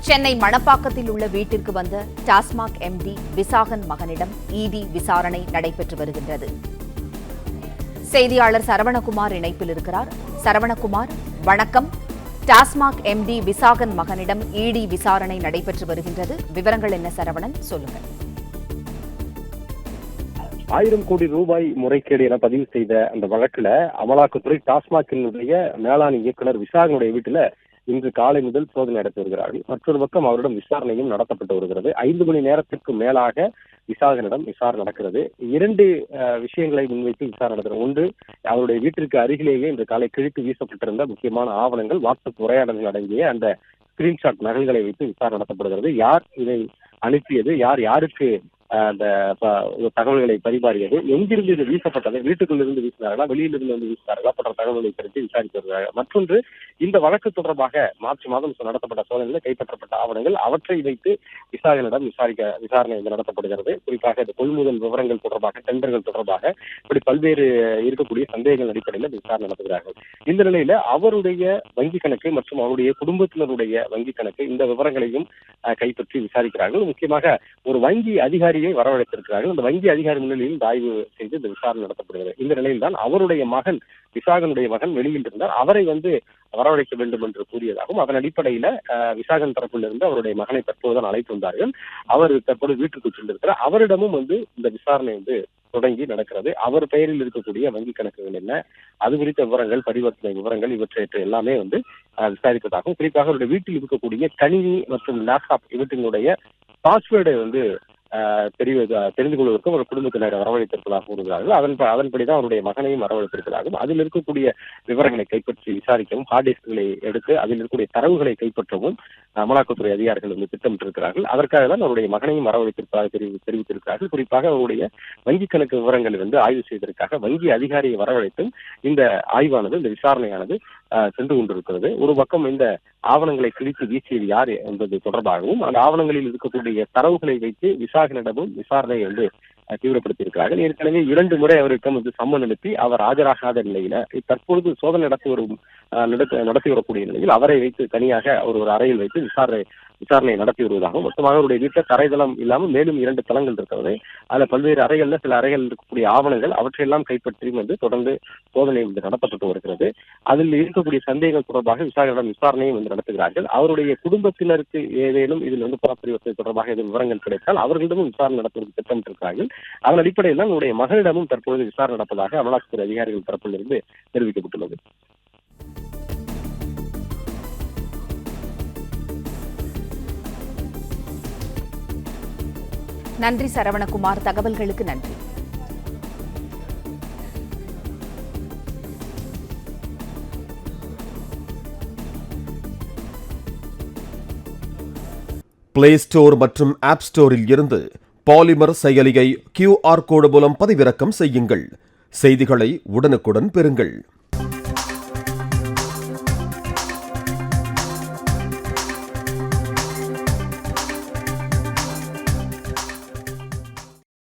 சென்னை மணப்பாக்கத்தில் உள்ள வீட்டிற்கு வந்த டாஸ்மாக் எம்டி விசாகன் மகனிடம் இடி விசாரணை நடைபெற்று வருகின்றது. செய்தியாளர் சரவணகுமார் இணைப்பில் இருக்கிறார். சரவணகுமார், வணக்கம். டாஸ்மாக் எம்டி விசாகன் மகனிடம் இடி விசாரணை நடைபெற்று வருகின்றது. விவரங்கள் என்ன சரவணன், சொல்லுங்கள். 1000 கோடி ரூபாய் முறைகேடு என பதிவு செய்த அந்த வழக்குல அமலாக்கத்துறை டாஸ்மாகினுடைய மேலாண் இயக்குநர் விசாகனுடைய வீட்டுல இன்று காலை முதல் சோதனை நடத்தி வருகிறார்கள். மற்றொரு பக்கம் அவரிடம் விசாரணையும் நடத்தப்பட்டு வருகிறது. 5 மணி நேரத்திற்கு மேலாக விசாகனிடம் விசாரணை நடக்கிறது. 2 விஷயங்களை முன்வைத்து விசாரணை நடக்கிறது. ஒன்று, அவருடைய வீட்டிற்கு அருகிலேயே இன்று காலை கிழித்து வீசப்பட்டிருந்த முக்கியமான ஆவணங்கள், வாட்ஸ்அப் உரையாடல்கள் அடங்கிய அந்த ஸ்கிரீன்ஷாட் நகல்களை வைத்து விசாரணை நடத்தப்படுகிறது. யார் இதை அனுப்பியது, யார் யாருக்கு அந்த தகவல்களை பரிமாறியது, எங்கிருந்து இது வீசப்பட்டது, வீட்டுக்குள் இருந்து வீசினார்களா, வெளியிலிருந்து வந்து வீசினார்களா போன்ற தகவல்களை குறித்து விசாரித்து வருகிறார்கள். மற்றொன்று, இந்த வழக்கு தொடர்பாக மார்ச் மாதம் நடத்தப்பட்ட சோதனையில் கைப்பற்றப்பட்ட ஆவணங்கள், அவற்றை வைத்து விசாகனிடம் விசாரணை நடத்தப்படுகிறது. குறிப்பாக இந்த கொள்முதல் விவரங்கள் தொடர்பாக, டெண்டர்கள் தொடர்பாக இப்படி பல்வேறு இருக்கக்கூடிய சந்தேகங்கள் அடிப்படையில் விசாரணை நடத்துகிறார்கள். இந்த நிலையில அவருடைய வங்கி கணக்கு மற்றும் அவருடைய குடும்பத்தினருடைய வங்கி கணக்கு, இந்த விவரங்களையும் கைப்பற்றி விசாரிக்கிறார்கள். முக்கியமாக ஒரு வங்கி அதிகாரியை வரவழைத்திருக்கிறார்கள். அந்த வங்கி அதிகாரி முன்னிலையில் ஆய்வு செய்து இந்த விசாரணை நடத்தப்படுகிறது. இந்த நிலையில் தான் அவருடைய மகன், விசாகனுடைய மகன் வெளியில் இருந்தார். அவரை வரவழைக்க வேண்டும் என்று கூறியதாகவும், அதன் அடிப்படையில விசாகன் தரப்பில் இருந்து அவருடைய மகனை தற்போது அழைத்து வந்தார்கள். அவர் தற்போது வீட்டுக்கு சென்றிருக்கிறார். அவரிடமும் இந்த விசாரணை தொடங்கி நடக்கிறது. அவர் பெயரில் இருக்கக்கூடிய வங்கி கணக்குகள் என்ன, அது குறித்த விவரங்கள், பரிவர்த்தனை விவரங்கள், இவற்றை எல்லாமே விசாரிப்பதாகவும், குறிப்பாக அவருடைய வீட்டில் இருக்கக்கூடிய கணினி மற்றும் லேப்டாப் இவற்றினுடைய பாஸ்வேர்டை தெரிந்து கொள்வதற்கும் ஒரு குடும்பத்தினர் வரவழைத்திருப்பதாக கூறுகிறார்கள். அதன்படிதான் அவருடைய மகனையும் வரவழைத்திருக்கிறார்கள். அதில் இருக்கக்கூடிய விவரங்களை கைப்பற்றி விசாரிக்கவும், ஹார்ட் டிஸ்களை எடுத்து அதில் இருக்கக்கூடிய தரவுகளை கைப்பற்றவும் அமலாக்கத்துறை அதிகாரிகள் திட்டமிட்டிருக்கிறார்கள். அதற்காக தான் அவருடைய மகனையும் வரவழைத்திருப்பதாக தெரிவித்திருக்கிறார்கள். குறிப்பாக அவருடைய வங்கி கணக்கு விவரங்களை ஆய்வு செய்வதற்காக வங்கி அதிகாரியை வரவழைத்தும் இந்த ஆய்வானது, இந்த விசாரணையானது சென்று கொண்டிருக்கிறது. ஒரு பக்கம் இந்த ஆவணங்களை கிழித்து வீசியது யார் என்பது தொடர்பாகவும், அந்த ஆவணங்களில் இருக்கக்கூடிய தரவுகளை வைத்து விசாகனிடமும் விசாரணையை தீவிரப்படுத்தியிருக்கிறார்கள். ஏற்கனவே 2 முறை அவருக்கும் சம்மன் அனுப்பி அவர் ஆஜராகாத நிலையில தற்பொழுது சோதனை நடத்தி வரக்கூடிய நிலையில் அவரை வைத்து தனியாக அவர் ஒரு அறையில் வைத்து விசாரணை நடத்தி வருவதாகவும், மொத்தமாக அவருடைய வீட்டில் தரைதளம் இல்லாமல் மேலும் 2 தளங்கள் இருக்கிறது. அதில் பல்வேறு அறைகள்ல சில அறைகள் இருக்கக்கூடிய ஆவணங்கள், அவற்றையெல்லாம் கைப்பற்றி தொடர்ந்து சோதனை நடத்தப்பட்டு வருகிறது. அதில் இருக்கக்கூடிய சந்தேகங்கள் தொடர்பாக விசாரணையிடம் விசாரணையும் நடத்துகிறார்கள். அவருடைய குடும்பத்தினருக்கு ஏதேனும் இதில் பணப்பரிவர்த்தனை தொடர்பாக விவரங்கள் கிடைத்தால் அவர்களிடமும் விசாரணை நடத்துவதற்கு திட்டமிட்டிருக்கிறார்கள். அதன் அடிப்படையில் தான் அவருடைய மகனிடமும் தற்பொழுது விசாரணை நடப்பதாக அமலாக்கத்துறை அதிகாரிகள் தரப்பிலிருந்து தெரிவிக்கப்பட்டுள்ளது. நன்றி சரவணகுமார், தகவல்களுக்கு நன்றி. பிளே ஸ்டோர் மற்றும் ஆப் ஸ்டோரில் இருந்து பாலிமர் செயலியை QR கோடு மூலம் பதிவிறக்கம் செய்யுங்கள். செய்திகளை உடனுக்குடன் பெறுங்கள்.